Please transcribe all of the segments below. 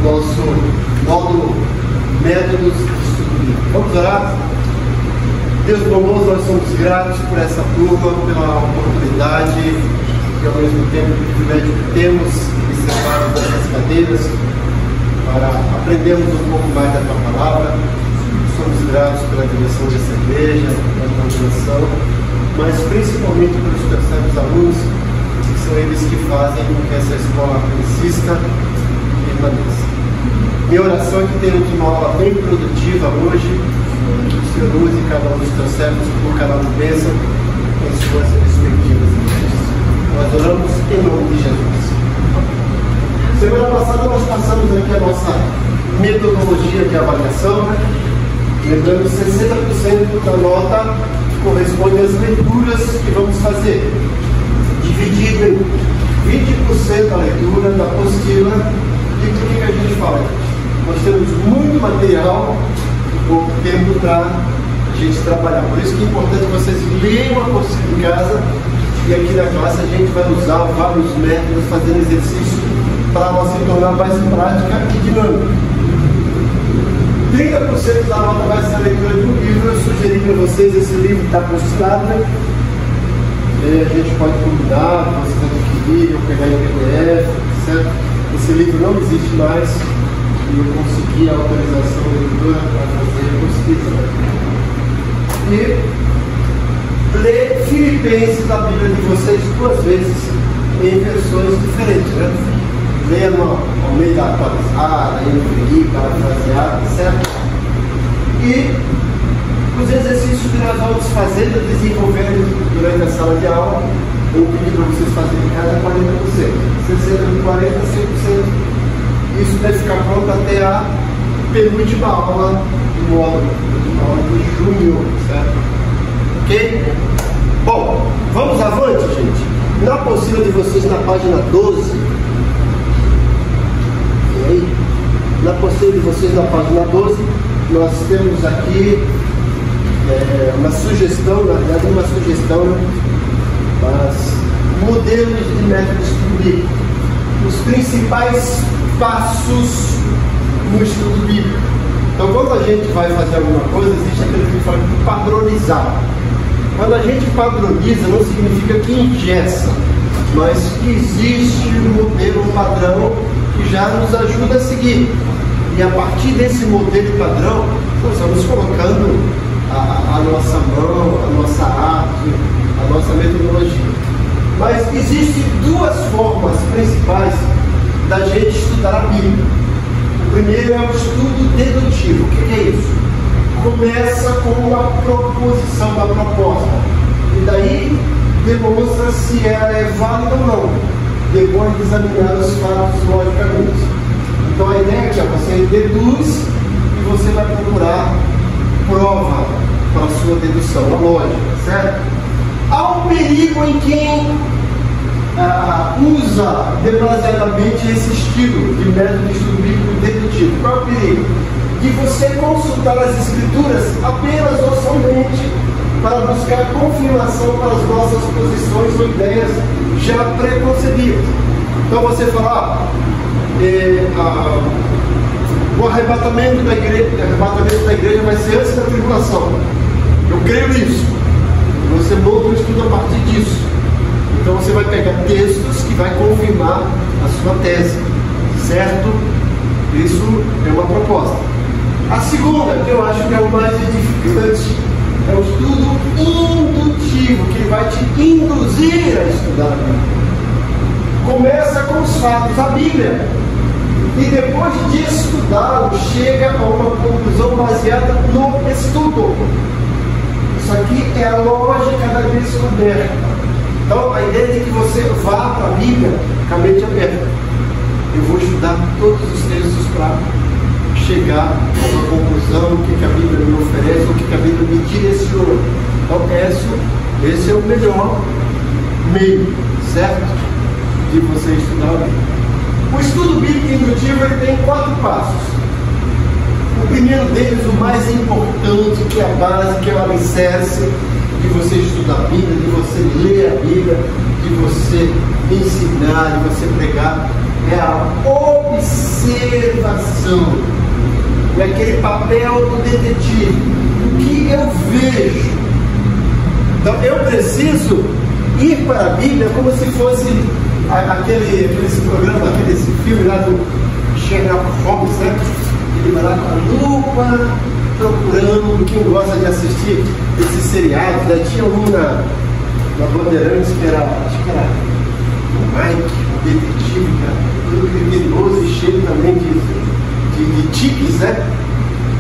nosso módulo Métodos de Estudo Bíblico. Vamos orar? Deus bondoso, nós somos gratos por essa turma, pela oportunidade e ao mesmo tempo o privilégio que temos de sentar nessas cadeiras para aprendermos um pouco mais da tua palavra. Somos gratos pela direção dessa igreja, pela coordenação, mas principalmente pelos teus santos alunos, que são eles que fazem com que essa escola persista e permaneça. Minha oração é que tenhamos uma aula bem produtiva hoje, que o Senhor use cada um dos teus servos por cada um bênção em suas respectivas igrejas. Nós oramos em nome de Jesus. Semana passada nós passamos aqui a nossa metodologia de avaliação, lembrando 60% da nota corresponde às leituras que vamos fazer, dividido em 20% a leitura da apostila. E por que a gente fala? Nós temos muito material e pouco tempo para a gente trabalhar. Por isso que é importante que vocês leiam a apostila em casa, e aqui na classe a gente vai usar vários métodos, fazendo exercício para ela se tornar mais prática e dinâmica. 30% da nota vai ser a leitura do livro. Eu sugeri para vocês, esse livro está postado, a gente pode combinar, vocês adquirirem ou pegar em PDF, certo? Esse livro não existe mais e eu consegui a autorização da editora para fazer a pesquisa. E ler Filipenses da Bíblia de vocês 2 vezes em versões diferentes, né? Leia no meio da atualizada, NVI, parafraseada, certo? E os exercícios que nós vamos fazendo, desenvolvendo durante a sala de aula, eu pedi para vocês fazerem cada 40%. 60 de 40% a 100%. Isso deve ficar pronto até a penúltima aula do módulo, a aula de junho, certo? Ok? Bom, vamos avante, gente. Na apostila de vocês, na página 12, e aí, na apostila de vocês, na página 12, nós temos aqui uma sugestão, na verdade, uma sugestão, mas modelos de método de estudo bíblico, os principais passos no estudo bíblico. Então, quando a gente vai fazer alguma coisa, existe aquele que fala de padronizar. Quando a gente padroniza, não significa que engessa, mas que existe um modelo, um padrão que já nos ajuda a seguir. E a partir desse modelo padrão, nós vamos colocando a nossa mão, a nossa arte, a nossa metodologia. Mas existem 2 formas principais da gente estudar a Bíblia. O primeiro é o estudo dedutivo. O que é isso? Começa com uma proposição da proposta, e daí demonstra se ela é válida ou não, depois de examinar os fatos logicamente. Então a ideia aqui é você deduz e você vai procurar prova para a sua dedução, a lógica, certo? Há um perigo em quem usa demasiadamente esse estilo de método de estudo bíblico dedutivo. Qual é o perigo? De você consultar as escrituras apenas ou somente para buscar confirmação para as nossas posições ou ideias já preconcebidas. Então você fala, o arrebatamento da igreja vai ser antes da tribulação. Eu creio nisso. Você monta um estudo a partir disso. Então você vai pegar textos que vai confirmar a sua tese, certo? Isso é uma proposta. A segunda, que eu acho que é o mais edificante, é o estudo indutivo, que vai te induzir a estudar a Bíblia. Começa com os fatos da Bíblia e depois de estudá-lo, chega a uma conclusão baseada no estudo. Isso aqui é a lógica da descoberta. Então, a ideia é que você vá para a Bíblia com a mente aberta. Eu vou estudar todos os textos para chegar a uma conclusão, o que a Bíblia me oferece, o que a Bíblia me direciona. Então, esse é o melhor meio, certo? De você estudar a Bíblia. O estudo bíblico indutivo ele tem 4 passos. O primeiro deles, o mais importante, que é a base, que é o alicerce de você estudar a Bíblia, de você ler a Bíblia, de você ensinar, de você pregar, é a observação. É aquele papel do detetive. O que eu vejo? Então eu preciso ir para a Bíblia como se fosse aquele programa, esse filme lá do Sherlock Holmes, né? Ele vai lá com a lupa, procurando. Quem gosta de assistir esses seriados, né? Tinha um na Bandeirantes que era, acho que era o Mike, o detetive, cara, todo criterioso e cheio também de tiques, né?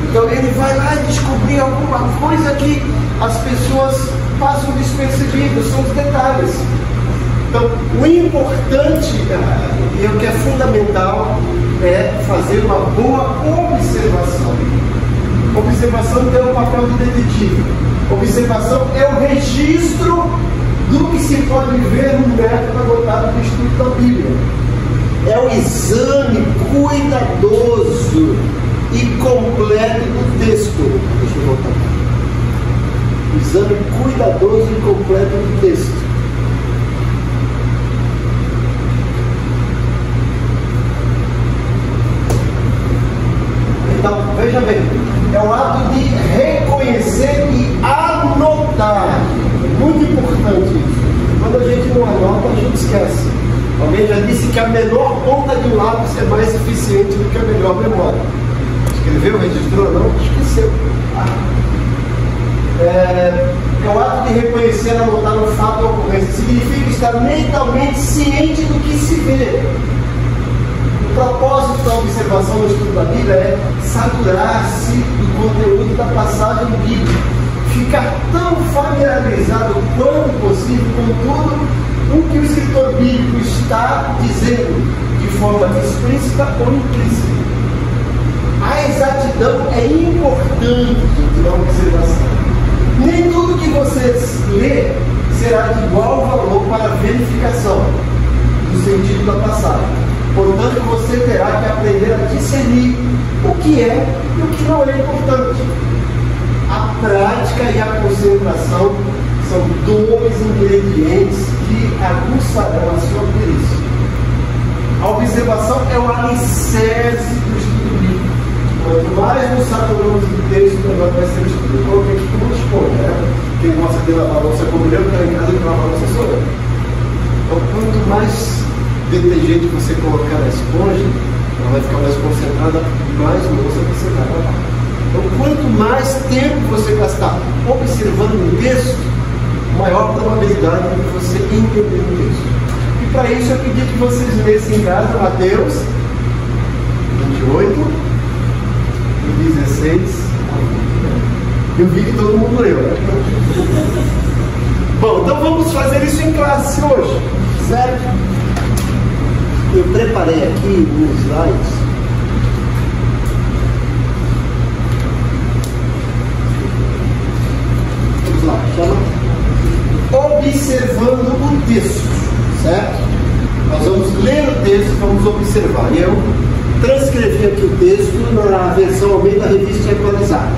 Então ele vai lá e descobrir alguma coisa que as pessoas passam despercebidas, são os detalhes. Então, o importante e o que é fundamental é fazer uma boa observação. Observação é o papel do detetive. Observação é o registro do que se pode ver no método adotado do estudo da Bíblia. É o exame cuidadoso e completo do texto. Deixa eu voltar aqui. O exame cuidadoso e completo do texto. Então, veja bem, é o ato de reconhecer e anotar. Muito importante isso. Quando a gente não anota, a gente esquece. Alguém já disse que a menor ponta de um lápis é mais eficiente do que a melhor memória. Escreveu, registrou? Não, esqueceu. É o ato de reconhecer e anotar um fato ou ocorrência. Significa estar mentalmente ciente do que se vê. O propósito da observação no estudo da Bíblia é saturar-se do conteúdo da passagem bíblica, ficar tão familiarizado quanto possível com tudo o que o escritor bíblico está dizendo, de forma explícita ou implícita. A exatidão é importante na observação. Nem tudo que você lê será de igual valor para a verificação do sentido da passagem. Portanto, você terá que aprender a discernir o que é e o que não é importante. A prática e a concentração são dois ingredientes que aguçarão a sua perícia. A observação é o alicerce do estudo bíblico. Quanto mais nos saturamos do texto, melhor vai ser o estudo. Eu coloquei aqui como escolha, né? Quem gosta de lavar a louça como eu, que está em casa que lava a louça sou eu. Então, quanto mais detergente você colocar na esponja, ela vai ficar mais concentrada, mais louça você vai lavar. Então, quanto mais tempo você gastar observando o texto, maior probabilidade de você entender o texto. E para isso eu pedi que vocês lessem em casa Mateus 28 e 16. Eu vi que todo mundo leu, né? Bom, então vamos fazer isso em classe hoje, certo? Eu preparei aqui uns slides. Vamos lá, chama Observando o Texto, certo? Nós vamos ler o texto e vamos observar. E eu transcrevi aqui o texto na versão Almeida Revista Atualizada.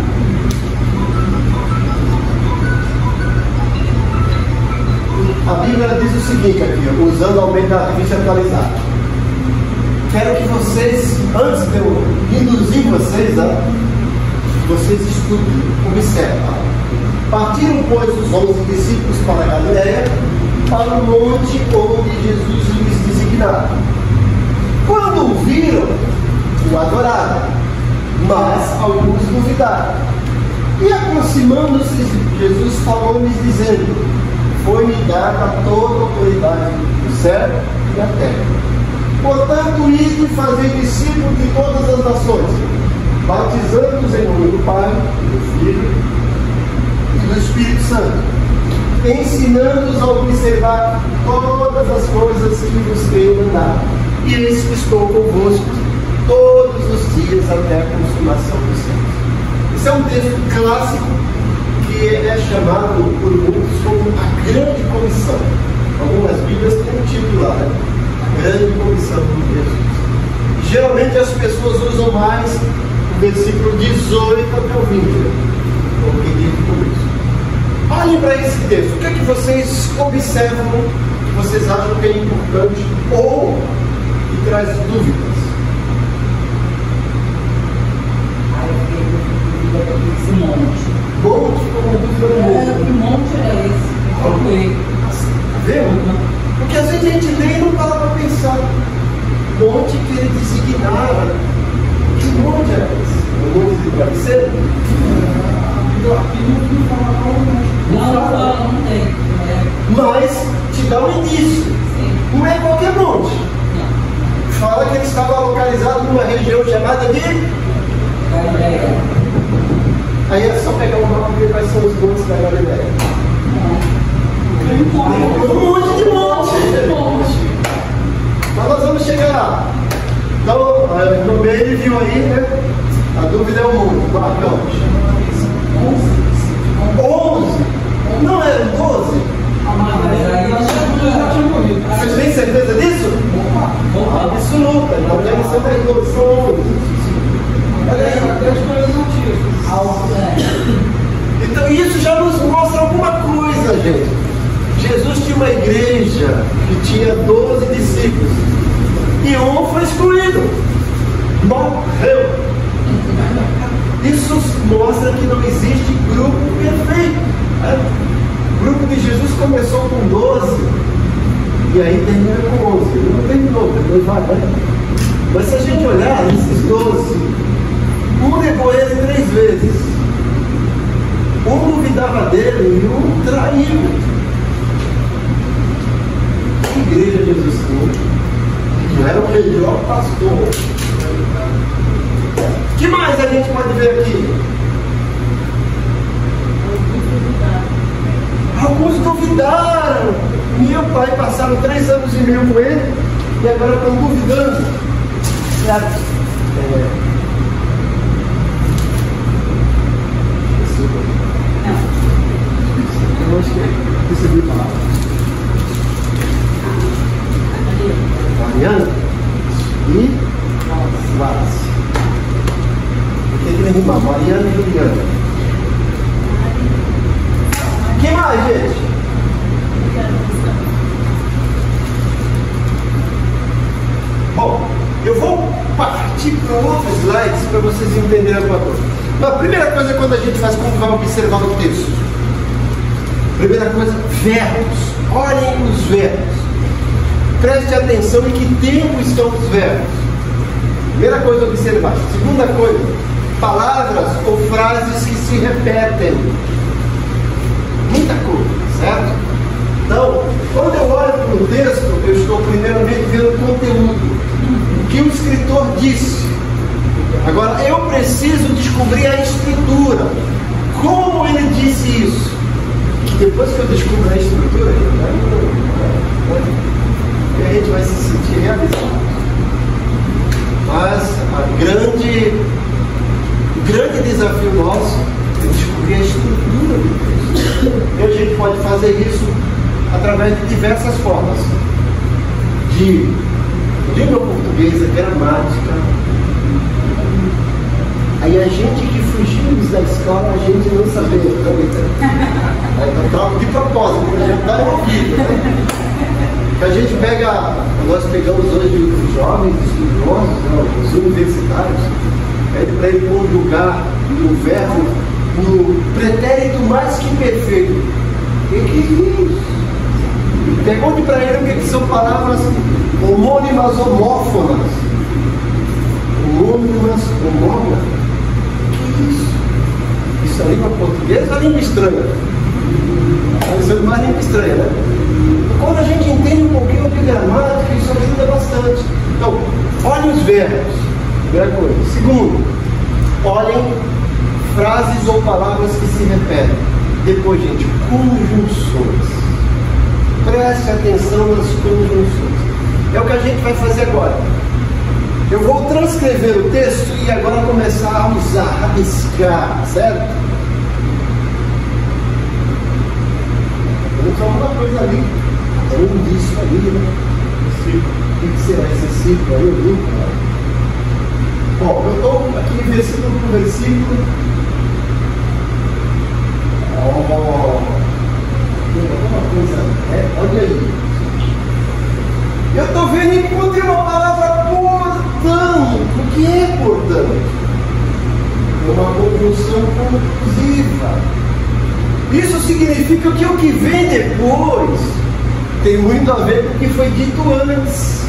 A Bíblia diz o seguinte aqui, usando a Almeida Revista Atualizada. Quero que vocês, antes de eu induzir vocês, vocês estudem, observam. Partiram, pois, os 11 discípulos para a Galiléia, para o monte onde Jesus lhes designara. Quando o viram, o adoraram, mas alguns duvidaram. E aproximando-se, Jesus falou-lhes, dizendo: foi-me dada toda a autoridade do céu e da terra. Portanto, ide e fazei discípulos de todas as nações, batizando-os em nome do Pai, do Filho e do Espírito Santo, ensinando-os a observar todas as coisas que vos tenho mandado. E eis que estou convosco todos os dias até a consumação dos séculos. Esse é um texto clássico que é chamado por muitos como a Grande Comissão. Algumas Bíblias têm um título lá, né? Grande Comissão de Jesus. Geralmente as pessoas usam mais o versículo 18 até o 20, né? O que diz tudo isso. Olhem para esse texto. O que é que vocês observam, que vocês acham que é importante ou que traz dúvidas? região chamada de Galileia. Aí é só pegar o mapa e ver quais são os montes da Galileia. Um monte de monte. Mas nós vamos chegar lá. Então, no meio ele viu aí, né? A dúvida é o mundo. Então, 11. Não eram 12? Vocês têm certeza disso? Absoluta. Então deve ser mais 12, são 11. Olha aí. Então isso já nos mostra alguma coisa, gente. Jesus tinha uma igreja que tinha 12 discípulos. E um foi excluído. Morreu. Isso mostra que não existe grupo perfeito. O grupo de Jesus começou com 12 e aí termina com 11. Ele não terminou, depois vai, né? Mas se a gente olhar esses 12, um negou ele 3 vezes. Um duvidava dele e um traiu. A igreja de Jesus que era o melhor pastor. O que mais a gente pode ver aqui? Alguns duvidaram. Meu pai passaram 3 anos e meio com ele e agora estão duvidando. Certo? Eu acho que recebi a palavra. Mariana e Wallace. Tem que rimar, Mariana e Juliana. Quem mais, gente? Bom, eu vou partir para outros slides para vocês entenderem alguma coisa. Mas a primeira coisa quando a gente faz, como vai observar o texto? Primeira coisa, verbos. Olhem os verbos. Preste atenção em que tempo estão os verbos. Primeira coisa a observar. Segunda coisa, palavras ou frases que se repetem. Muita coisa, certo? Então, quando eu olho para o texto, eu estou primeiramente vendo o conteúdo. O que o escritor disse. Agora, eu preciso descobrir a estrutura. Como ele disse isso? Depois que eu descubro a estrutura, a gente vai se sentir realizado. Mas o grande desafio nosso é descobrir a estrutura do texto. E a gente pode fazer isso através de diversas formas. De língua portuguesa, gramática. Aí a gente que fugimos da escola, a gente não sabia. Eu troco de propósito, para a gente dar ouvido. Né? A gente pega, nós pegamos hoje os jovens estudiosos, os universitários, para ele conjugar o verbo no pretérito mais que perfeito. O que é isso? Pergunte para ele o que são palavras homônimas homófonas. Homônimas homófonas? O que é isso? Isso é língua portuguesa ou língua estranha? Isso é uma língua estranha, né? Quando a gente entende um pouquinho de gramática, isso ajuda bastante. Então, olhem os verbos, primeira coisa. Segundo, olhem frases ou palavras que se repetem. Depois, gente, conjunções. Preste atenção nas conjunções. É o que a gente vai fazer agora. Eu vou transcrever o texto e agora começar a usar, rabiscar, certo? Vamos falar uma coisa ali. É um indício ali, né? O que será esse círculo aí? Eu vi, cara. Bom, eu estou aqui versículo por versículo. Alguma coisa. Olha aí. Eu estou vendo e encontrei uma palavra portanto. O que é portanto? É uma conjunção conclusiva. Isso significa que o que vem depois tem muito a ver com o que foi dito antes.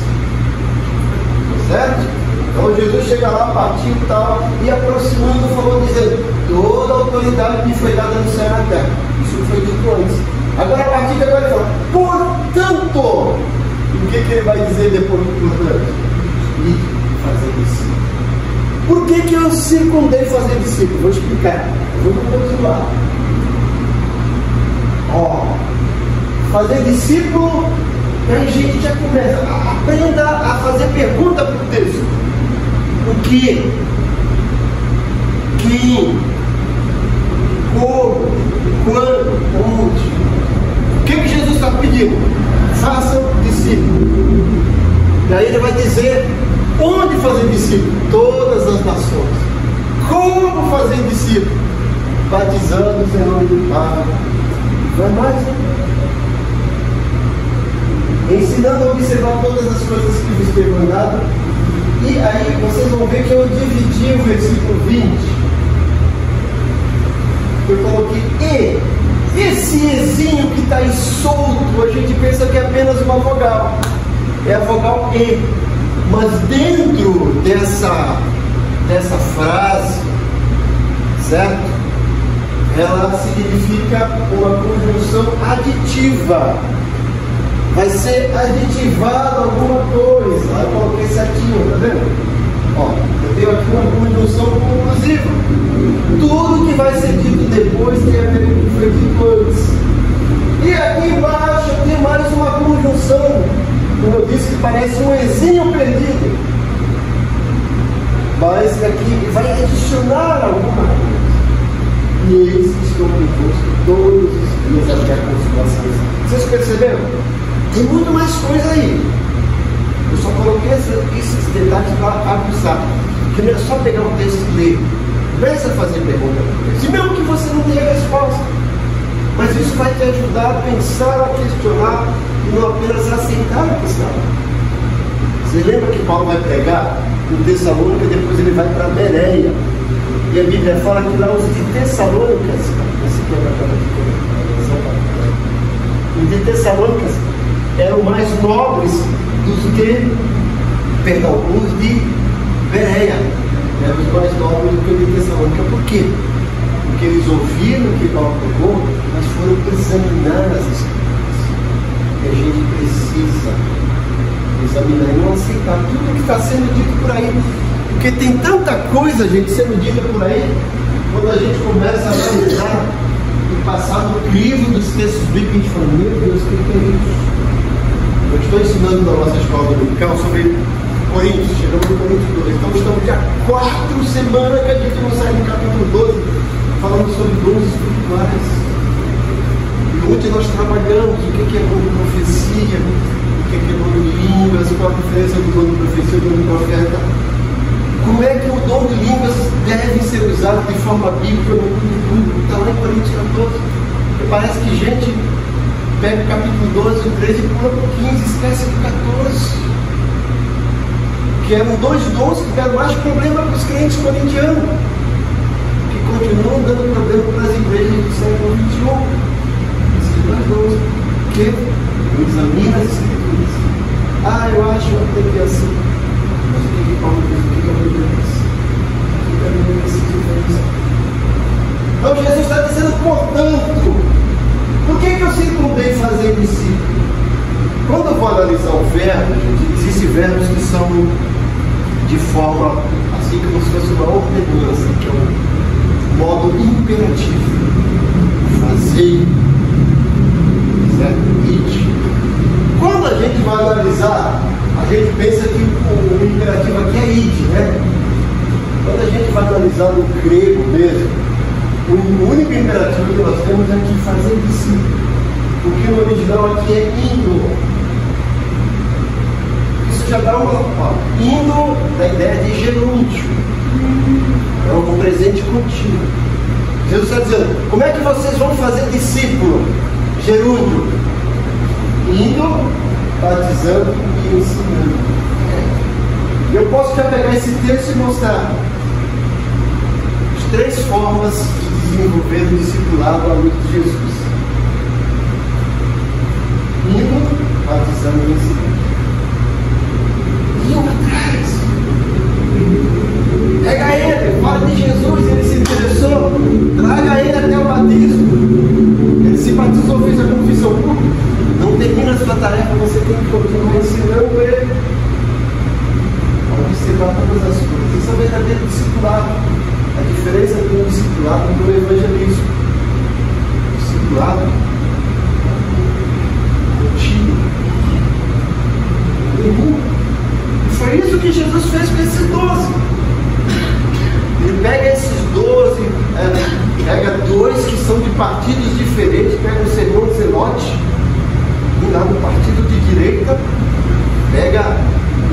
Certo? Então Jesus chega lá, partiu e tal, e aproximando falou, dizendo, toda a autoridade me foi dada no céu e na terra. Isso foi dito antes. Agora a partir de agora ele fala, portanto, o que ele vai dizer depois do portanto? E fazer discípulo. Por que eu circundei fazer discípulo? Vou explicar. Vamos continuar. Fazer discípulo, aí a gente já começa. Aprenda a fazer pergunta para o texto. O que? Quem? Como? Quando? Onde? O que Jesus está pedindo? Façam discípulo. E aí ele vai dizer onde fazer discípulo? Todas as nações. Como fazer discípulo? Batizando-os em nome do Pai. Vai mais, né? Ensinando a observar todas as coisas que vos tenho mandado. E aí vocês vão ver que eu dividi o versículo 20. Eu coloquei E. Esse Ezinho que está aí solto, a gente pensa que é apenas uma vogal. É a vogal E. Mas dentro dessa frase, certo? Ela significa uma conjunção aditiva. Vai ser aditivado alguma coisa. Aí eu coloquei certinho, tá vendo? Eu tenho aqui uma conjunção conclusiva. Tudo que vai ser dito depois tem a ver com o que foi dito antes. E aqui embaixo tem mais uma conjunção, como eu disse, que parece um Ezinho perdido. Mas aqui vai adicionar alguma coisa. E eles estão convosco todos os dias até a consumação. Vocês perceberam? Tem muito mais coisa aí. Eu só coloquei esses detalhes para avisar. Que não é só pegar um texto e ler. Começa a fazer pergunta. Se mesmo que você não tenha resposta. Mas isso vai te ajudar a pensar, a questionar e não apenas aceitar o que está. Você lembra que Paulo vai pregar em Tessalônica e depois ele vai para Bereia. E a Bíblia fala que lá os de Tessalônicas, os de Tessalônicas eram mais nobres dos que, os de Bereia eram os mais nobres do que os de Tessalônica. Por quê? Porque eles ouviram o que Paulo pregou, mas foram examinar as Escrituras. E a gente precisa examinar e não aceitar tudo que está sendo dito por aí. Porque tem tanta coisa, gente, sendo dita por aí, quando a gente começa a analisar e passar no crivo dos textos bíblicos, a gente fala, meu Deus, o que é isso? Eu estou ensinando na nossa escola dominical sobre Coríntios, chegamos no Coríntios 12. Então estamos já 4 semanas que a gente não sai no capítulo 12, falando sobre dons espirituais. E ontem nós trabalhamos o que é dom de profecia, o que é dom de línguas, qual a diferença do dom de profecia e do dom de profeta. Como é que o dom de línguas deve ser usado de forma bíblica no mundo público? Está lá em Coríntios 14. E parece que gente pega o capítulo 12, o 13 e pula para o 15, esquece do 14. Que eram 2 dons que deram mais problema para os crentes corintianos, que continuam dando problema para as igrejas do século XXI. Esses 2 dons que examinam as Escrituras. Eu acho que tem que ser assim. Mas o que Paulo diz? O que a Bíblia diz? O que a Bíblia diz? Então Jesus está dizendo, portanto, por que eu circundei fazer discípulo? Quando eu vou analisar o verbo, gente, existem verbos que são de forma, assim como se fosse uma ordenança, que é um modo imperativo. Fazer, certo? Ide. Quando a gente vai analisar, a gente pensa que o imperativo aqui é ide, né? Quando a gente vai analisar no grego mesmo, o único imperativo que nós temos é que fazer discípulo. Porque no original aqui é indo. Isso já dá uma indo da ideia de gerúndio. É um presente contínuo. Jesus está dizendo, como é que vocês vão fazer discípulo? Gerúndio. Indo, batizando e ensinando. Eu posso já pegar esse texto e mostrar as 3 formas de desenvolver o discipulado à luz de Jesus. Indo, batizando e ensinando. Indo atrás. Pega ele, fala de Jesus, ele se interessou, traga ele até o batismo. Ele se batizou, fez a confissão pública. Não termina a sua tarefa, você tem que continuar ensinando ele a observar ter discipulado. A diferença de um discipulado e do evangelismo. Discipulado contínuo. E foi isso que Jesus fez com esses 12. Ele pega esses 12, pega 2 que são de partidos diferentes, pega o sermão Zelote, lá no partido de direita, pega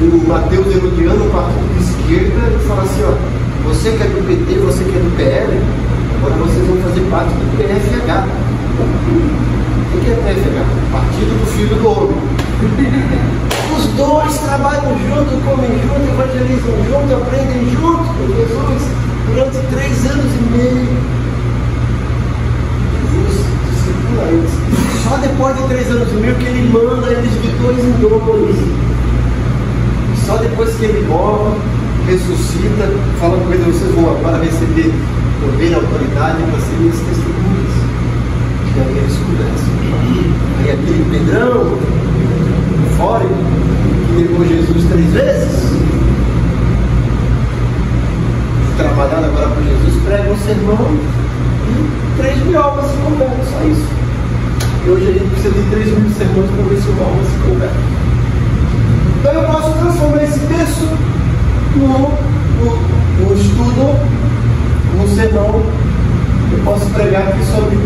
o Mateus Herodiano, o partido de esquerda, e fala assim, ó, você que é do PT, você que é do PL, agora vocês vão fazer parte do PFH. O que é PFH? Partido do Filho do Homem. Os 2 trabalham junto, comem junto, evangelizam junto, aprendem junto com Jesus durante 3 anos e meio. Jesus discipula eles. Só depois de 3 anos e meio que ele manda eles de 2 em 2. Só depois que ele morre, ressuscita, fala com eles, vocês vão agora receber poder, autoridade para serem minhas testemunhas. E aí eles conversam. Aí aquele Pedrão, fora, que negou Jesus 3 vezes, trabalhado agora por Jesus, prega um sermão e 3.000 almas se convertem, só isso. E hoje a gente precisa de 3.000 sermões para ver se uma alma se converte. Então eu posso transformar esse texto no estudo, no sermão. Eu posso pregar aqui sobre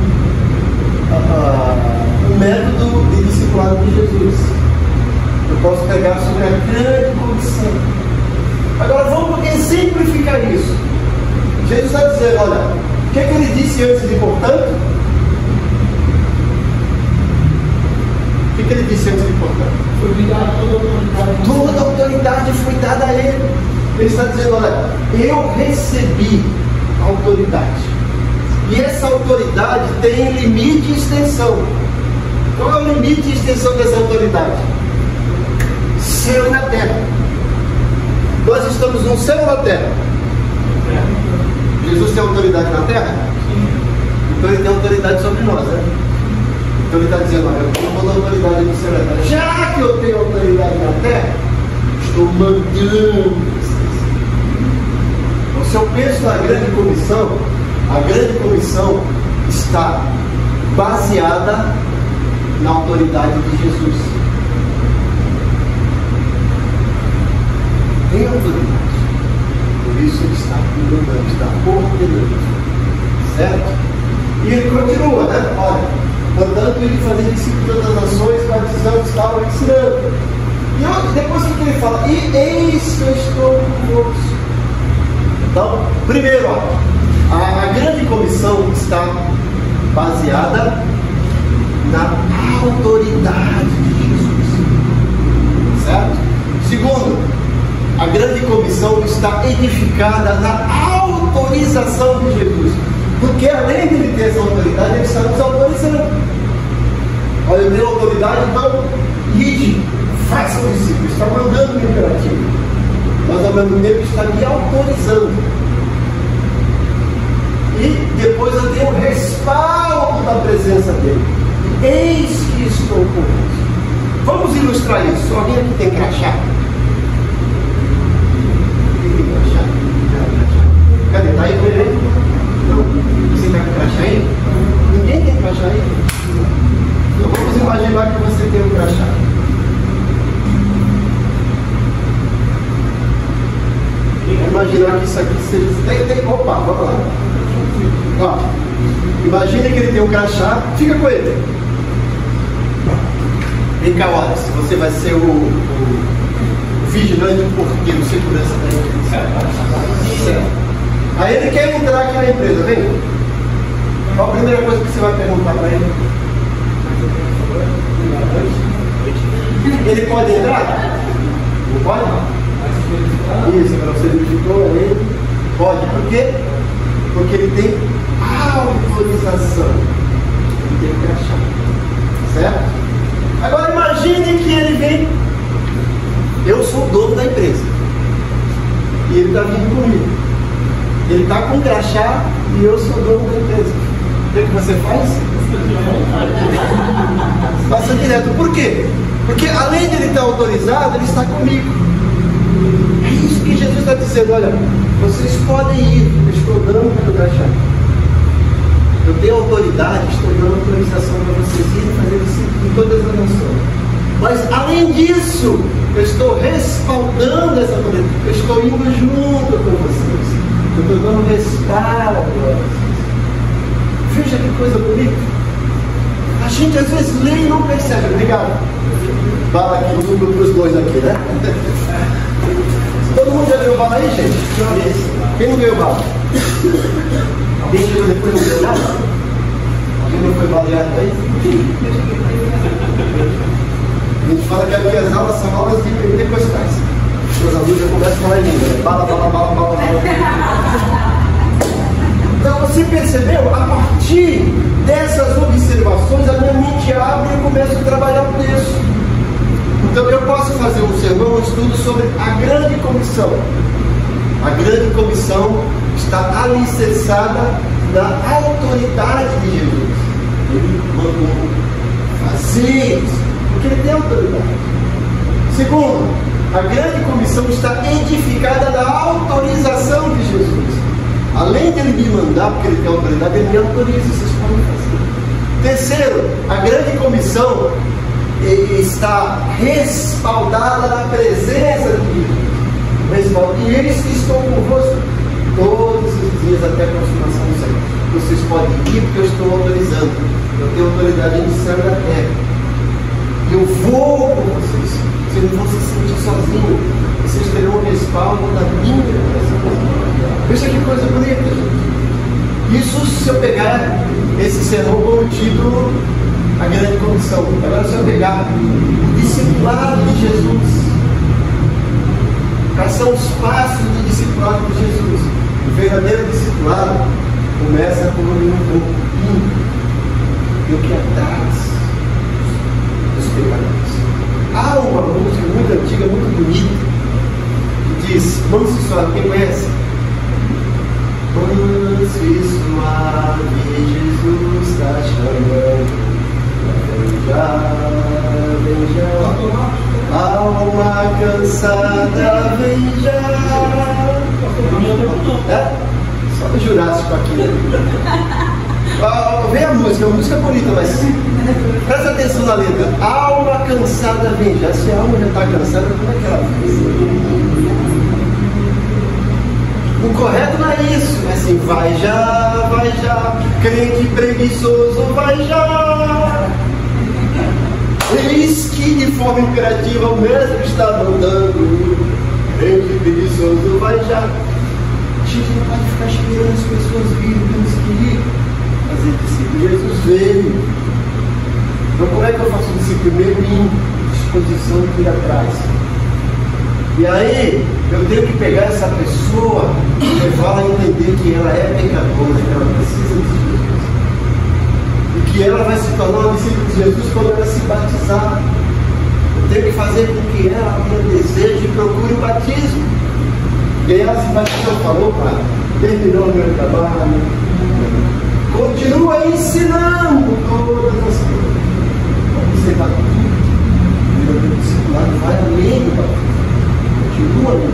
o método de discipulado de Jesus. Eu posso pregar sobre a grande comissão. Agora vamos exemplificar isso. Jesus está dizendo, olha, o que ele disse antes de portanto? O que ele disse antes de portanto? Foi dada toda a autoridade. Toda a autoridade foi dada a ele. Ele está dizendo, olha, eu recebi a autoridade. E essa autoridade tem limite e extensão. Qual é o limite e extensão dessa autoridade? Céu e na terra. Nós estamos no céu ou na terra? Jesus tem autoridade na terra? Então ele tem autoridade sobre nós, né? Então ele está dizendo, olha, eu vou dar autoridade no céu e na terra. Já que eu tenho autoridade na terra, estou mandando vocês. Então, se eu penso na grande comissão, a grande comissão está baseada na autoridade de Jesus. Tem autoridade. Por isso ele está comandando, está ordenando. Certo? E ele continua, né? Olha, portanto, ele fazia discípulos das nações, batizando, estava ensinando. E depois o que ele fala? E eis que eu estou convosco. Então, primeiro, ó, a grande comissão está baseada na autoridade de Jesus. Certo? Segundo, a grande comissão está edificada na autorização de Jesus. Porque além de ele ter essa autoridade, ele está nos autorizando. Olha, eu tenho autoridade, então, ide, faça o discípulo. Está mandando o imperativo. Mas ao mesmo tempo está me autorizando. E depois eu tenho o respaldo da presença dele. Eis que estou convosco. Vamos ilustrar isso. Alguém aqui tem crachá? Cadê? Está aí com ele? Não. Você está com crachá aí? Ninguém tem crachá aí? Então vamos imaginar que você tem um crachá. Imaginar que isso aqui seja. Opa, vamos lá. Ó, imagine que ele tem um crachá, fica com ele. Vem cá, olha, você vai ser o vigilante porteiro, segurança da empresa. Aí ele quer entrar aqui na empresa, vem. Qual a primeira coisa que você vai perguntar para ele? Ele pode entrar? Não pode? Isso, para você verificou ele. Pode, por quê? Porque ele tem autorização. Ele tem crachá. Certo? Agora imagine que ele vem. Eu sou o dono da empresa. E ele está vindo comigo. Ele está com crachá e eu sou o dono da empresa. O que você faz? Passa direto. Por quê? Porque além de ele estar autorizado, ele está comigo. É isso que Jesus está dizendo: olha, vocês podem ir, eu estou dando para lugar-chave. Eu tenho autoridade, estou dando autorização para vocês irem fazer discípulos em todas as nações. Mas além disso, eu estou respaldando essa autoridade. Eu estou indo junto com vocês. Eu estou dando respaldo a vocês. Veja que coisa bonita. A gente às vezes lê e não percebe. Obrigado. Bala aqui, um para os dois aqui, né? Todo mundo já ganhou bala aí, gente? Quem não ganhou bala? Alguém chegou depois e não ganhou nada? Alguém não foi baleado aí? A gente fala que aqui as aulas são aulas de pentecostais. Os alunos já começam a falar em língua, né? Bala, bala, bala, bala, bala. Então você percebeu? A partir dessas observações, a minha mente abre e eu começo a trabalhar o texto. Então eu posso fazer um sermão, um estudo sobre a grande comissão. A grande comissão está alicerçada na autoridade de Jesus. Ele mandou fazer isso, porque ele tem autoridade. Segundo, a grande comissão está edificada na autorização de Jesus. Além de ele me mandar, porque ele tem autoridade, ele me autoriza, vocês podem fazer. Terceiro, a grande comissão está respaldada na presença de Deus. E eles que estão convosco todos os dias até a consumação do século. Vocês podem ir porque eu estou autorizando. Eu tenho autoridade no céu e na terra. Eu vou com vocês. Vocês não vão se sentir sozinhos. Vocês terão o respaldo da minha presença. Veja que coisa bonita, gente. Isso se eu pegar esse sermão como título, a grande comissão. Agora se eu pegar o discipulado de Jesus. Quais são os passos do discipulado de Jesus? O verdadeiro discipulado começa com um pouquinho do que atrás dos pecadores. Há uma música muito antiga, muito bonita, que diz: Manso e Suave, quem conhece? Manso e suave, Jesus está chamando. Vem já, alma cansada, vem já. É? Só do Jurássico aqui, né? Vem a música é bonita, mas presta atenção na letra. Alma cansada, vem já. Se a alma já está cansada, como é que ela fez? O correto não é isso, é assim: vai já, crente preguiçoso, vai já. Eis que de forma imperativa o mestre está mandando, crente preguiçoso, vai já. A gente não pode ficar esperando as pessoas virem, temos que ir fazer discípulo. Jesus veio. Então como é que eu faço discípulo? Primeiro em disposição de ir atrás. E aí, eu tenho que pegar essa pessoa e levá-la a entender que ela é pecadora, que ela precisa de Jesus. E que ela vai se tornar uma discípula de Jesus quando ela se batizar. Eu tenho que fazer com que ela tenha desejo e procure o batismo. E aí ela se batizou e falou: Pai, terminou o meu trabalho. Continua ensinando todas as coisas. Você vai tudo. E o meu discipulado vai além do batismo. Continua ali.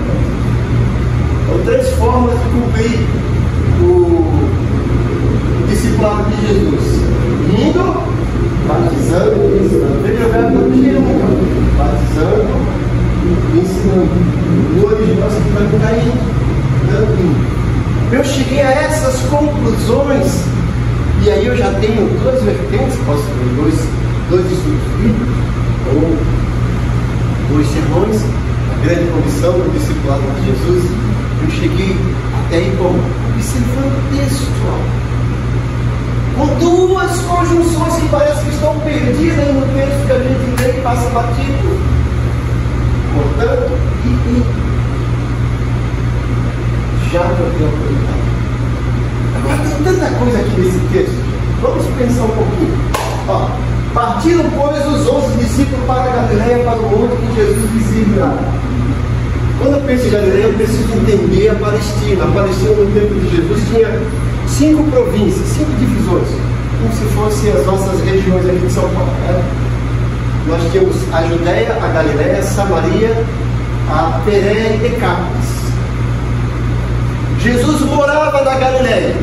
Então, 3 formas de cumprir o discipulado de Jesus: indo, batizando e ensinando. Veja o verbo do batizando e ensinando. No original significa indo. Eu cheguei a essas conclusões, e aí eu já tenho 2 vertentes, posso ter dois estudos bíblicos, ou 2 sermões. Grande comissão do discipulado de Jesus. Eu cheguei até aí como? Observando o texto, com 2 conjunções que parece que estão perdidas no texto que a gente lê e passa batido. Portanto, já que eu tenho autoridade. Agora tem tanta coisa aqui nesse texto. Vamos pensar um pouquinho. Partiram, pois, os 11 discípulos para a Galileia, para o monte que Jesus lhes enviara. Quando eu penso em Galileia, eu preciso entender a Palestina. A Palestina, no tempo de Jesus, tinha 5 províncias, 5 divisões, como se fossem as nossas regiões aqui de São Paulo. Nós tínhamos a Judéia, a Galileia, a Samaria, a Pérea e Decápolis. Jesus morava na Galileia,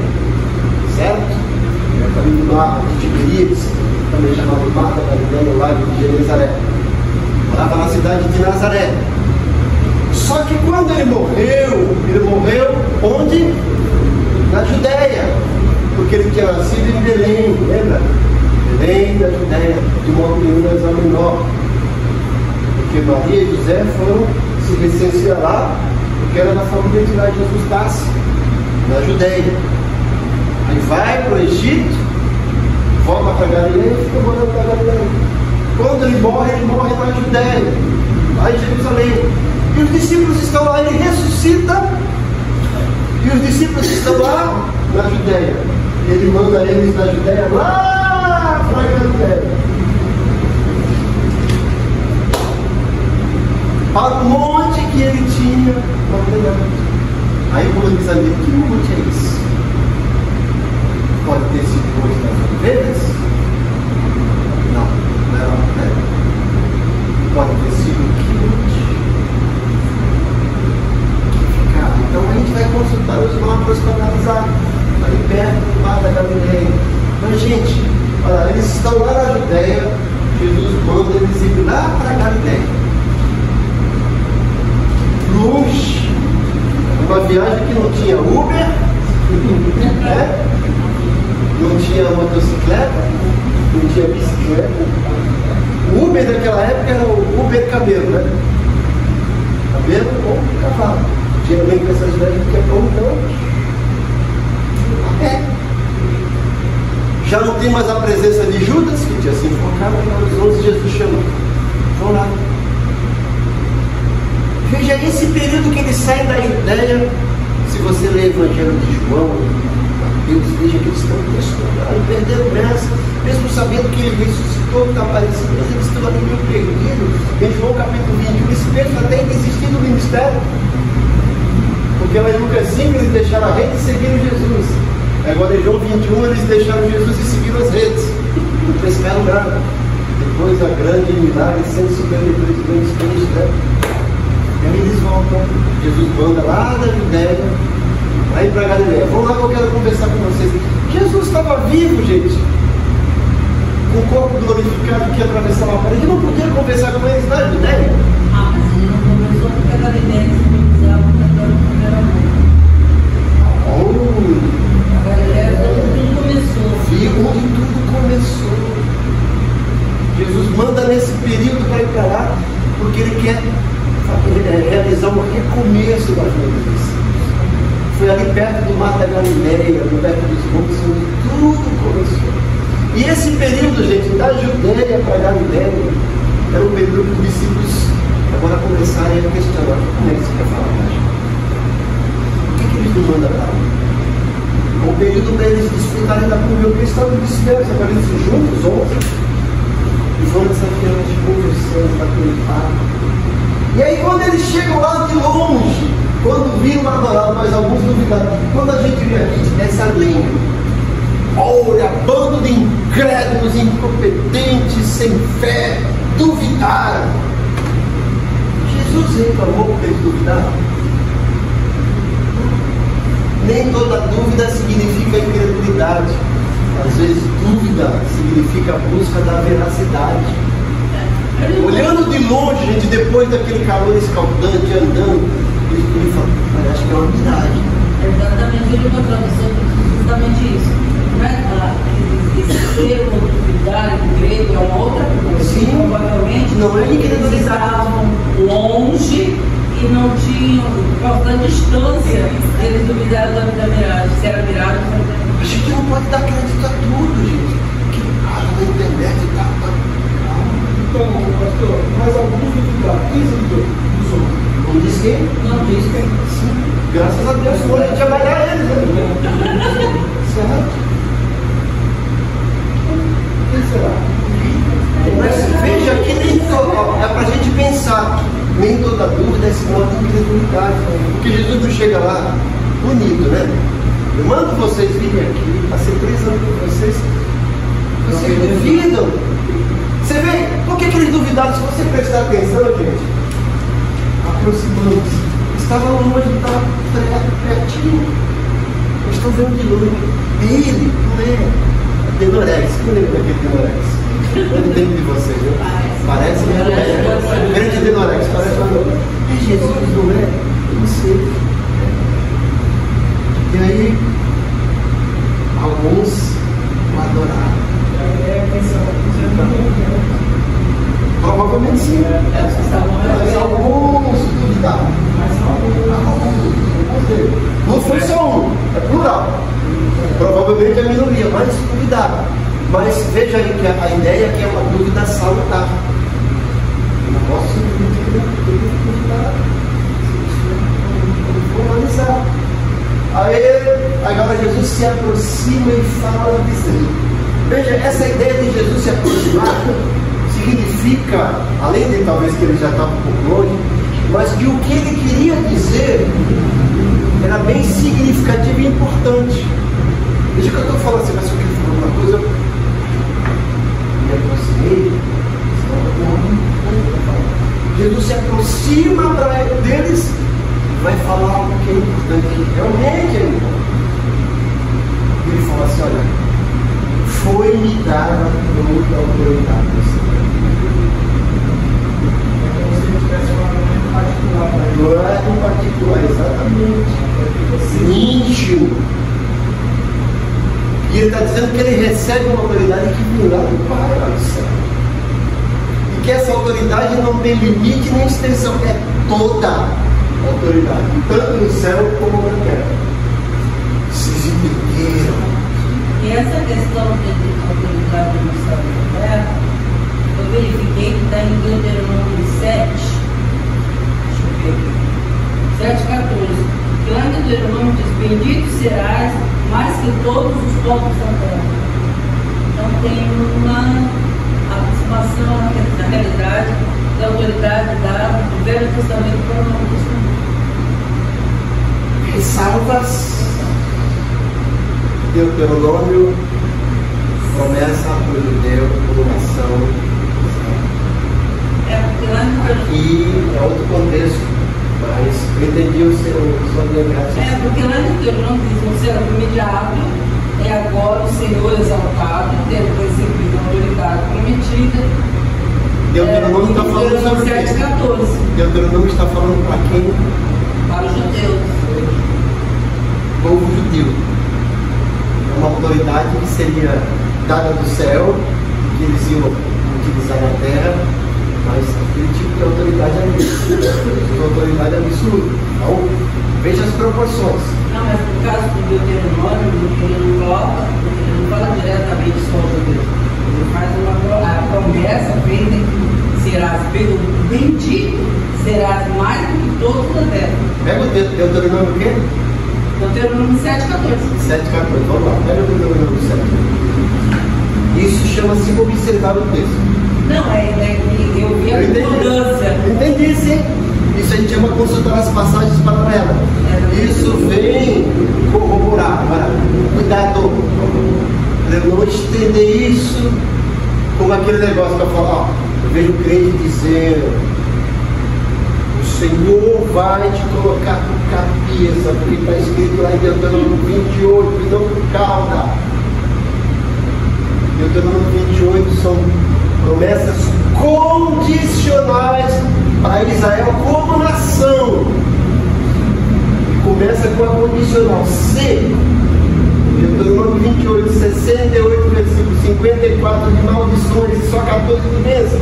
certo? Caminho do mar de Tiberíades, também chamado Mar da Galileia, o lago de Genezaré. Morava na cidade de Nazaré. Só que quando ele morreu onde? Na Judéia, porque ele tinha nascido em Belém, lembra? Belém da Judéia, de modo nenhum menor. Porque Maria e José foram se licenciar lá, porque era da família de lá de Jesus nasce, na Judéia. Aí vai para o Egito, volta para Galileia e fica morando na Galileia. Quando ele morre na Judéia, lá em Jerusalém. E os discípulos estão lá, ele ressuscita, e os discípulos estão lá na Judéia. Ele manda eles da Judéia lá para a Galileia, para o monte que ele tinha ordenado. Aí o povo diz a mim, que monte é esse? Pode ter sido o monte das ovelhas? Não, não era uma pedra. Pode ter sido que monte? Então a gente vai consultar os mapas para analisar, ali perto do mar da Galileia. Mas gente, olha, eles estão lá na Judéia, Jesus manda eles ir lá para a Galileia. Longe, uma viagem que não tinha Uber, né? Não tinha motocicleta, não tinha bicicleta. O Uber daquela época era o Uber cabelo, né? Cabelo ou cavalo. Geralmente com essas viagens que é bom, então a pé. Já não tem mais a presença de Judas, que tinha se enfocado nos 11, Jesus chamou. Vão lá. Veja esse período que eles saem da Judéia. Se você ler o Evangelho de João, Mateus, veja que eles estão questionando, perderam essa, mesmo sabendo que ele ressuscitou, está aparecendo, mas eles estão ali meio perdidos. Em João capítulo 21, eles pensam até em desistir do ministério. Porque lá em Lucas 5 eles deixaram a rede e seguiram Jesus. Agora em João 21 eles deixaram Jesus e seguiram as redes. Não pescaram nada. Depois a grande milagre, 152 grandes peixes, né? E aí eles voltam. Jesus manda lá da Judéia, vai para Galileia. Vamos lá que eu quero conversar com vocês. Jesus estava vivo, gente. Com o corpo glorificado que ia atravessar uma parede. Ele não podia conversar com eles na Judéia. Mas ele não conversou porque a Galileia simbolizava o perdão do primeiro amor. A Galileia tudo começou. Viu onde tudo começou. Jesus manda nesse período para ir para lá, porque ele quer realizar um recomeço da vida deles. Foi ali perto do mar da Galileia, perto dos montes, onde tudo começou. E esse período, gente, da Judéia para a Galileia, era um período que os discípulos agora começarem a questionar: como é que você quer falar mais? Por que eles não mandam para lá? O período para eles desfrutarem da comunhão, porque eles estavam dispersos, agora eles juntos, 11, e foram desafiando, conversando, batendo papo. E aí quando eles chegam lá de longe, quando viram adorado, mas alguns duvidaram, quando a gente vê aqui, essa linha, olha, bando de incrédulos, incompetentes, sem fé, duvidaram. Jesus reclamou porque eles duvidaram. Nem toda dúvida significa incredulidade. Às vezes dúvida significa a busca da veracidade. Olhando de longe, gente, depois daquele calor escaldante, andando, ele fala, parece que é uma unidade. Exatamente, ele uma tradução diz justamente isso. Não é esse termo duvidar em grego é uma outra coisa. Sim, provavelmente não é incredulidade. Eles estavam longe e não tinham, por causa da distância, eles duvidaram da miragem, se era miragem ou não. A gente não pode dar crédito a tudo, gente. Que na internet e tal. Então, pastor, mas alguns duvidaram. Quem duvidou? Os outros. Não diz quem? Não diz quem. Sim. Graças a Deus, foi a gente avaliar eles. Né? Certo? Quem será? Mas veja que nem toda, é para a gente pensar. Nem toda dúvida é sinal de incredulidade. Porque Jesus não chega lá bonito, né? Eu mando vocês virem aqui para ser preso por vocês. Vocês duvidam. Você vê, por que eles duvidaram? Se você prestar atenção, gente, aproximando-se, estavam longe, estavam pertinho. vem de novo. Ele não é Tenorex. Quem lembra daquele Tenorex? Não tem de vocês, viu? Parece mesmo. Grande Tenorex, parece uma nova. É Jesus, não é? Não sei. E aí, alguns o adoraram. Provavelmente sim. Mas alguns duvidaram. Não foi só um, é plural. Provavelmente a minoria, mas duvidaram. Mas veja aí que a ideia é que é uma dúvida salutar. Eu não posso simplesmente duvidar. Formalizar. Aí agora Jesus se aproxima e fala disso. Veja, essa ideia de Jesus se aproximar significa, além de talvez que ele já estava um pouco longe, mas que o que ele queria dizer era bem significativo e importante. Veja que eu estou falando assim, mas se eu queria falar uma coisa, eu me aproximei, Jesus se aproxima deles e vai falar algo que é importante, realmente é importante. Ele fala assim, olha, foi-me dada toda a autoridade. Não é um particular, exatamente. Íntimo. E ele está dizendo que ele recebe uma autoridade que vem lá do Pai, lá do céu. E que essa autoridade não tem limite nem extensão, é toda a autoridade, tanto no céu como na terra. Vocês entenderam? E essa questão de autoridade no céu e na terra, eu verifiquei que está em Deuteronômio 7. 7,14. Que lá em Deuteronômio diz: bendito serás mais que todos os povos da terra. Então tem uma aproximação na realidade da autoridade dada do Velho Testamento para o Novo Testamento. Ressalvas. Deuteronômio começa por judeu, por nação. Porque lá no Aqui é outro contexto, mas eu entendi o sua graça. Porque lá no Deuteronômio diz: você era imediato, é agora o Senhor exaltado, tendo recebido a autoridade prometida. Deuteronômio está falando sobre isso. Deuteronômio está falando para quem? Para os judeus. Povo judeu. É uma autoridade que seria dada do céu, que eles iam utilizar na terra. Mas aquele tipo de autoridade é uma autoridade absoluta. Então, veja as proporções. Não, mas no caso do Deuteronômio, ele não coloca, ele não fala diretamente só o judeu. Ele faz a promessa feita que serás bendito, serás mais do que todos da terra. Pega o Deuteronômio o quê? Deuteronômio 7,14. 7,14, vamos lá, pega o Deuteronômio 7. Isso chama-se observar o texto. Não, que eu vi a concordância. Entendi, sim. Isso a gente chama de consultar as passagens paralelas. Isso vem corroborar. Agora, cuidado para não estender isso como aquele negócio que eu falo. Ó, eu vejo o crente dizer: o Senhor vai te colocar por cabeça, porque está escrito lá em Deuteronômio 28, e não por cauda. Deuteronômio 28 são promessas condicionais para Israel como nação. E começa com a condicional. Se, Deuteronômio 28, 68, versículo 54, de maldições, e só 14 de bênçãos.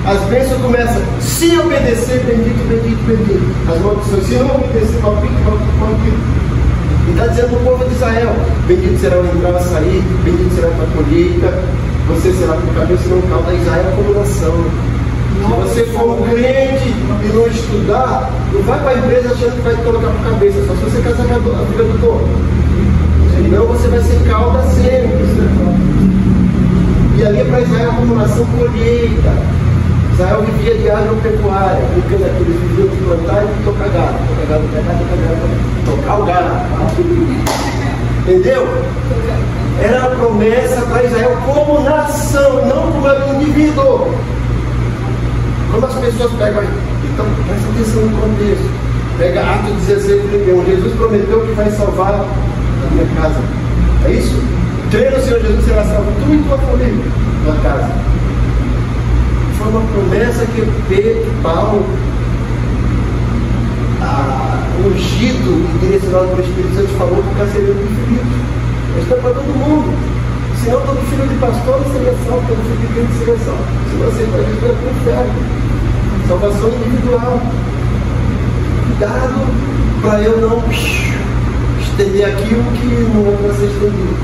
As bênçãos começam: se obedecer, bendito, bendito, bendito. As maldições: se não obedecer, maldito, maldito, maldito. E está dizendo o povo de Israel: bendito será o entrar e sair, bendito será a tua colheita, você será por cabeça e não cauda. Israel como nação. Se você for um crente e não estudar, não vai para a empresa achando que vai te colocar por cabeça, só se você casar com a filha do dono. Senão você vai ser cauda sempre. E ali é para Israel como nação colheita. Israel vivia de agropecuária, porque eles viviam de plantar e de tocar gado. Tocar o gado. Entendeu? Era a promessa para Israel como nação, não como indivíduo. Como as pessoas pegam aí. Então, presta atenção no contexto. Pega Atos 16, 31. Jesus prometeu que vai salvar na minha casa. É isso? Crê no Senhor Jesus, será salvo tu e tua família, tua casa. Foi uma promessa que Paulo, ungido e direcionado pelo Espírito Santo, falou que o carcereiro de Filipe. Mas não é para todo mundo. Senão todo filho de pastor seria salvo, todo filho de crente seria salvo. Se você faz isso, vai para o inferno. Salvação individual. Cuidado para eu não estender aquilo que não é para ser estendido.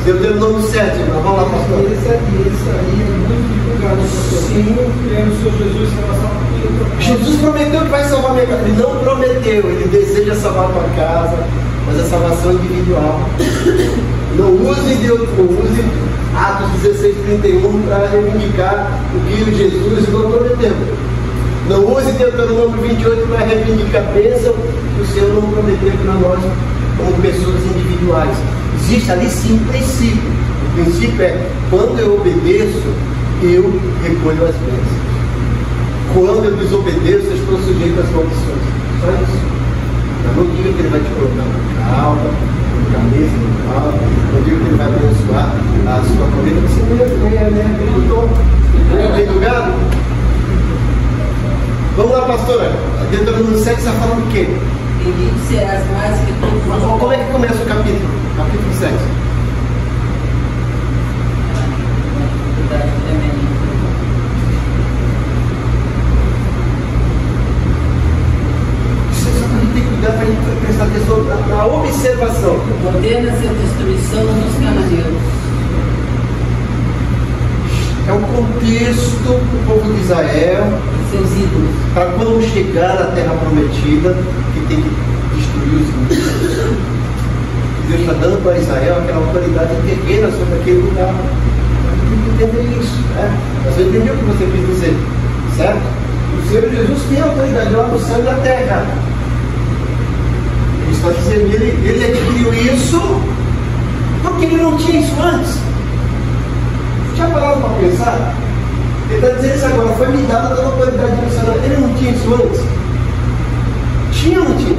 Deuteronômio 7, vamos lá, pastor. Esse aí é muito divulgado, pastor. Sim. Crendo no Senhor Jesus, será salvo. Jesus prometeu que vai salvar minha casa. Ele não prometeu, ele deseja salvar a tua casa, mas a salvação individual. Não use Atos 16:31 para reivindicar o que Jesus não prometeu. Não use Deuteronômio 28 para reivindicar a bênção que o Senhor não prometeu para nós como pessoas individuais. Existe ali sim um princípio. O princípio é, quando eu obedeço, eu recolho as bênçãos. Quando eu desobedeço, eu estou sujeito às maldições. Só isso. Eu não digo que ele vai te colocar na calma, na cabeça, no calma. Não digo que ele vai abençoar a sua família. Você nem agricultor, nem bem do gado. Vamos lá, pastora. Deuteronômio 7 está falando o quê? Bendito serás mais que todos os povos. Como é que começa o capítulo? Capítulo 7. A gente tem que cuidar para a gente prestar atenção na observação. Ordena-se a destruição dos cananeus. É o contexto do povo de Israel, Seus ídolos. para quando chegar à terra prometida, que tem que destruir os ídolos. Deus está dando para Israel aquela autoridade terrena sobre aquele lugar. Tem que entender isso, né? Você entendeu o que você quis dizer, certo? O Senhor Jesus tem autoridade lá no céu e na terra. Ele está dizendo, ele adquiriu isso porque ele não tinha isso antes. Já pararam para pensar? Ele está dizendo isso agora, foi me dada toda a autoridade missionária. Ele não tinha isso antes? Tinha ou não tinha?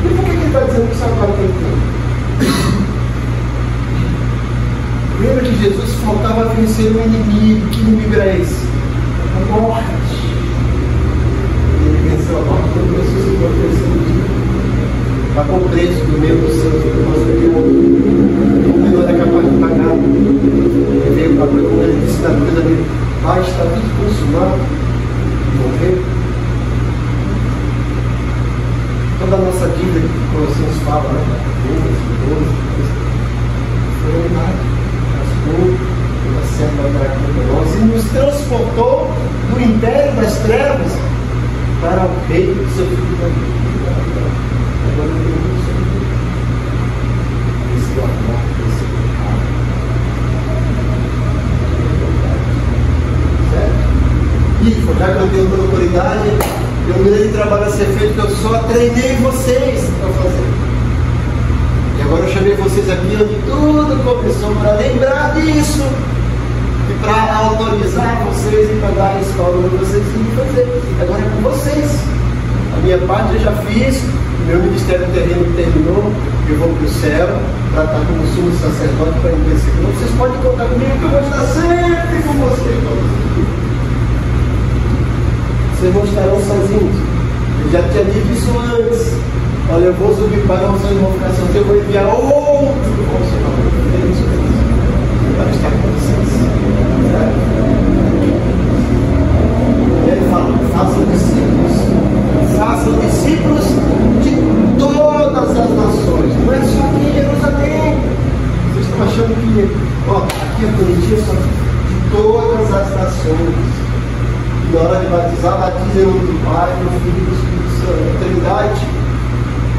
E por que ele está dizendo que isso agora tem tempo? Lembra que Jesus faltava vencer um inimigo. Que inimigo era esse? A morte. Ele venceu a morte quando ressuscitou o terceiro dia. Pagou o preço do meio dos seus irmãos. O menor era capaz de pagar. Ele veio para quando ele disse na coisa dele: Pai, está tudo consumado. Morreu. Toda a nossa dívida que Colossenses fala, né? 12, foi lá, rasgou toda a serva para nós e nos transportou do império das trevas para o reino do seu Filho da vida. Agora eu tenho esse amor, esse pecado. Certo? E já que eu tenho toda a autoridade, tem um grande trabalho a ser feito que eu só treinei vocês para fazer. E agora eu chamei vocês aqui onde tudo começou para lembrar disso e para autorizar vocês e para dar a escola onde vocês têm que fazer. Agora é com vocês. A minha parte eu já fiz, o meu ministério terreno terminou, eu vou para o céu para estar como sumo sacerdote para interceder. Vocês podem contar comigo que eu vou estar sempre com vocês. Vocês não estarão sozinhos. Eu já tinha dito isso antes. Olha, eu vou subir para vocês, não vão ficar sozinhos, eu vou enviar outro consolador. Para estar com vocês. E ele fala: façam discípulos. Façam discípulos de todas as nações. Não é só aqui em Jerusalém. Vocês estão achando que aqui é bonitinho, só de todas as nações. Na hora de batizar, batiza em nome do Pai, do Filho e do Espírito Santo, Trindade.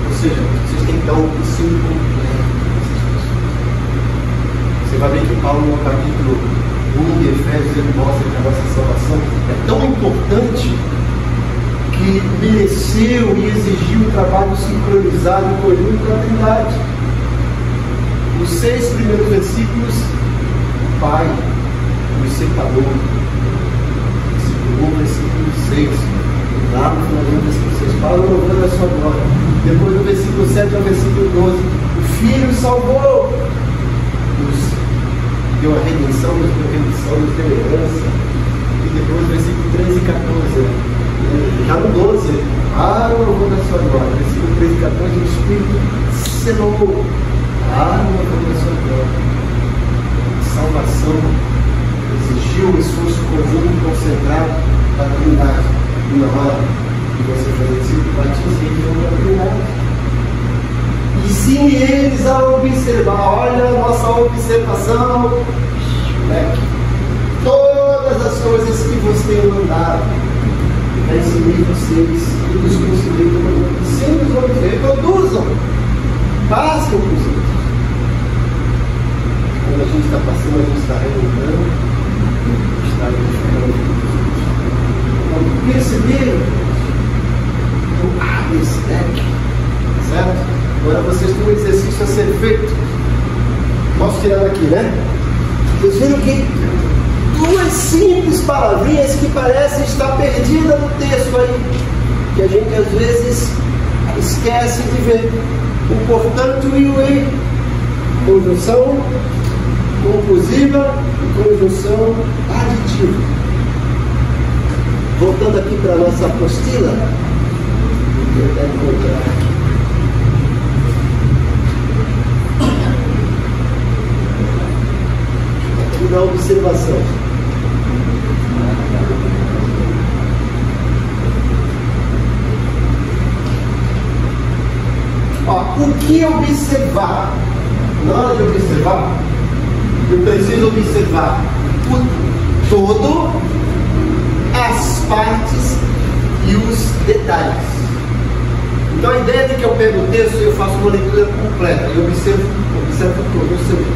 Ou seja, vocês têm que dar um ensino completo dessas pessoas. Você vai ver que Paulo, no capítulo 1 de Efésios, ele mostra que a nossa salvação é tão importante que mereceu e exigiu um trabalho sincronizado e conjunto com a Trindade. Nos 6 primeiros versículos, o Pai nos separou. No versículo 6, Lá no finalzinho do versículo 6, Paulo louvando a sua glória. Depois do versículo 7 ao versículo 12, o Filho salvou, nos deu a redenção, nos deu herança. E depois do versículo 13 e 14, já no 12, louvando a sua glória. Versículo 13 e 14, o Espírito selou, louvando a sua glória. Salvação exigiu um esforço conjunto, concentrado da Trindade. E na hora que você fazer esse batismo, eles vão Trindade. E sim, eles a observar, olha a nossa observação, todas as coisas que você tem mandado, ensinei vocês e os considerei como simples vamos ver, reproduzam, façam com os outros. Quando a gente está passando, a gente está remontando, está edificando. Então, perceberam o step, certo? Agora vocês têm um exercício a ser feito. Posso tirar daqui, né? Vocês viram que duas simples palavrinhas que parecem estar perdidas no texto aí, que a gente às vezes esquece de ver. O portanto e o e. Conjunção conclusiva e conjunção aditiva. Voltando aqui para a nossa apostila, vou tentar encontrar aqui. Aqui na observação. O que observar? Na hora de observar, eu preciso observar o todo, as partes e os detalhes. Então a ideia de que eu pego o texto e eu faço uma leitura completa, eu observo todo, ou seja,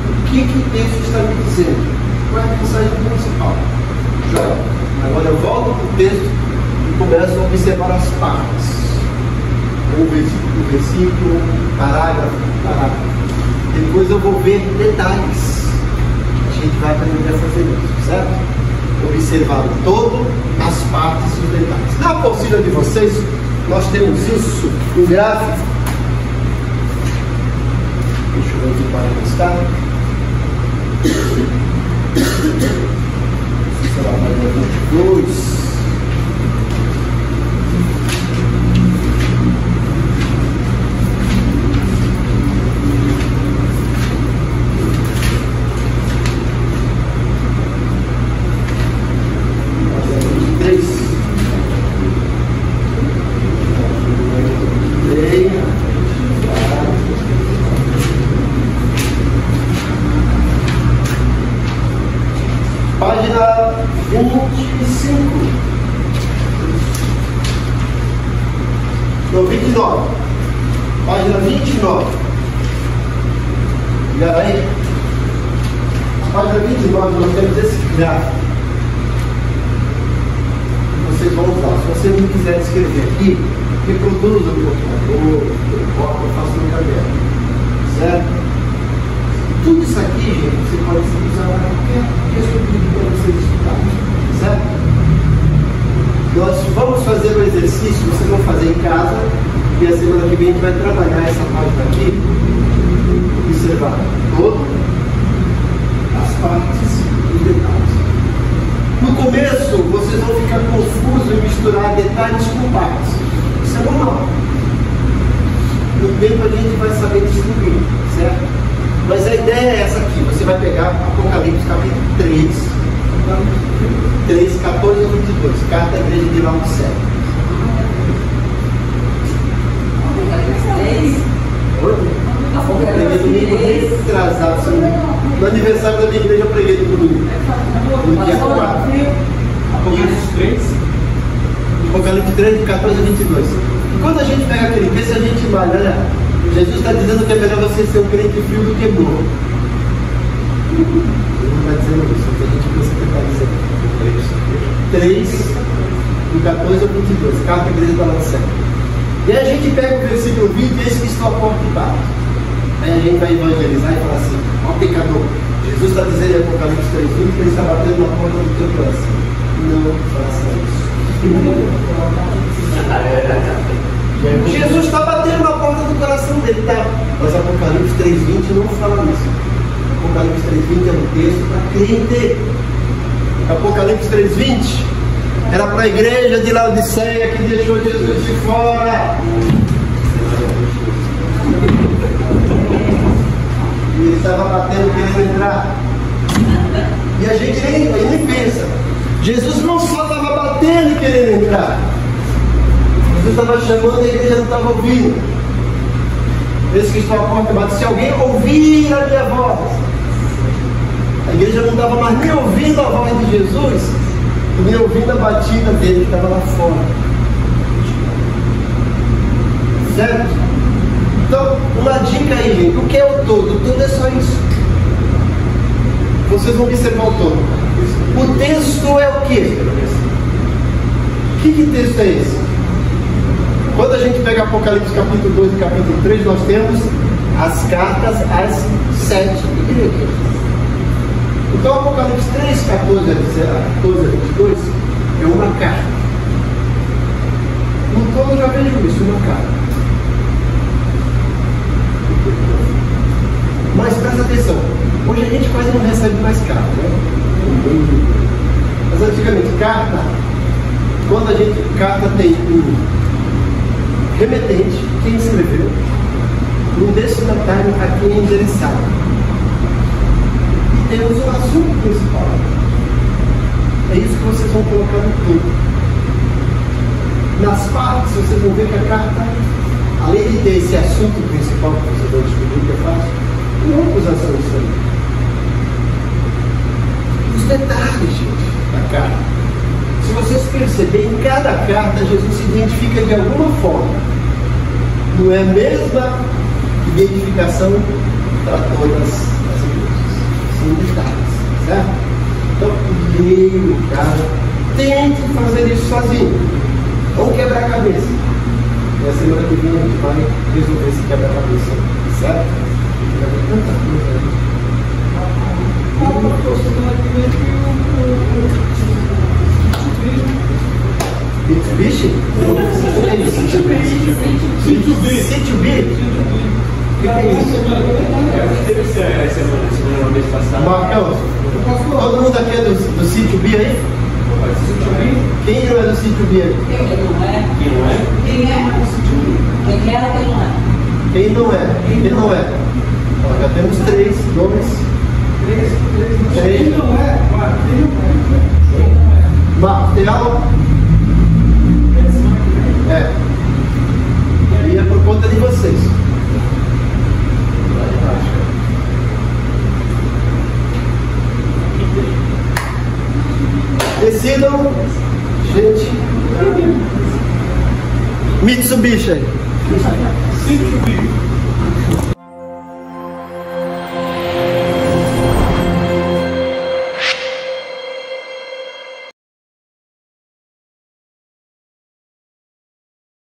o que o texto está me dizendo? Qual é a mensagem principal? Já. Agora eu volto para o texto e começo a observar as partes. O versículo, parágrafo. Depois eu vou ver detalhes. A gente vai aprender a fazer isso, certo? Observar o todo, as partes e os detalhes. Na apostila de vocês, nós temos isso em gráfico. Deixa eu ver aqui para onde está. Será a página 22. Página 25. Não, 29. Página 29. Olha aí. Página 29, nós temos esse gráfico. Vocês vão usar. Se você não quiser escrever aqui, reproduza no computador, eu faço no caderno. Certo? Tudo isso aqui, gente, você pode usar para qualquer texto para vocês estudarem, certo? Nós vamos fazer um exercício, vocês vão fazer em casa, e a semana que vem a gente vai trabalhar essa página aqui, observar todo, as partes e os detalhes. No começo, vocês vão ficar confusos em misturar detalhes com partes. Isso é normal. No tempo a gente vai saber distribuir, certo? Mas a ideia é essa aqui, você vai pegar Apocalipse capítulo 3, 14 a 22, carta à igreja de Laodiceia. Eu preguei domingo retrasado, no aniversário da minha igreja eu preguei no domingo, no dia 4. Apocalipse 3, 14 a 22. E quando a gente pega aquele texto, a gente vai, olha, Jesus está dizendo que é melhor você ser um crente frio do que burro. Ele não está dizendo isso, que a gente pensa que está dizendo. 3, do 14 ao 22, carta à igreja da Laodiceia. E aí a gente pega o versículo 20, eis que estou à porta e bato. Aí a gente vai evangelizar e falar assim, ó pecador, Jesus está dizendo em Apocalipse 3, 20 que ele está batendo na porta do teu coração. Não faça isso. Jesus está batendo na porta do coração dele, tá? Mas Apocalipse 3:20 não fala isso. Apocalipse 3:20 é um texto para crente. Apocalipse 3:20 era para a igreja de Laodiceia que deixou Jesus de fora. E ele estava batendo querendo entrar. E a gente nem pensa. Jesus não só estava batendo e querendo entrar. Jesus estava chamando, a igreja não estava ouvindo. Esse que está à porta bate. Se alguém ouvir a minha voz, a igreja não estava mais nem ouvindo a voz de Jesus, nem ouvindo a batida dele que estava lá fora. Certo? Então, uma dica aí, gente. O que é o todo? O todo é só isso. Vocês vão observar o todo. O texto é o quê? Que texto é esse? Quando a gente pega Apocalipse capítulo 2 e capítulo 3, nós temos as cartas às 7 igrejas. Então Apocalipse 3, 14 a 22 é uma carta. No todo eu já vejo isso, uma carta. Mas presta atenção, hoje a gente quase não recebe mais carta, né? Mas antigamente, quando a gente carta tem um remetente, quem escreveu, um destinatário a quem é endereçado. E temos o assunto principal. É isso que vocês vão colocar no todo. Nas partes, vocês vão ver que a carta, além de ter esse assunto principal que vocês vão descobrir que é fácil, tem outras ações também. Os detalhes, gente, da carta. Se vocês perceberem, em cada carta Jesus se identifica de alguma forma. Não é a mesma identificação para todas as igrejas. São detalhes, certo? Então, leia o cara. Tente fazer isso sozinho. Vamos quebrar a cabeça. E a semana que vem a gente vai resolver esse quebra-cabeça, certo? Vai ter tanta coisa aí. Mitsubishi? O que é isso? C2B? O que é isso? Marcão, todo mundo aqui é do C2B aí? Quem não é do C2B aí? Quem não é? Quem não é? Ó, já temos 3 nomes. 3. Quem não é? Martel. É. E é por conta de vocês. Decidam, gente. C2B. Mitsubishi aí. C2B.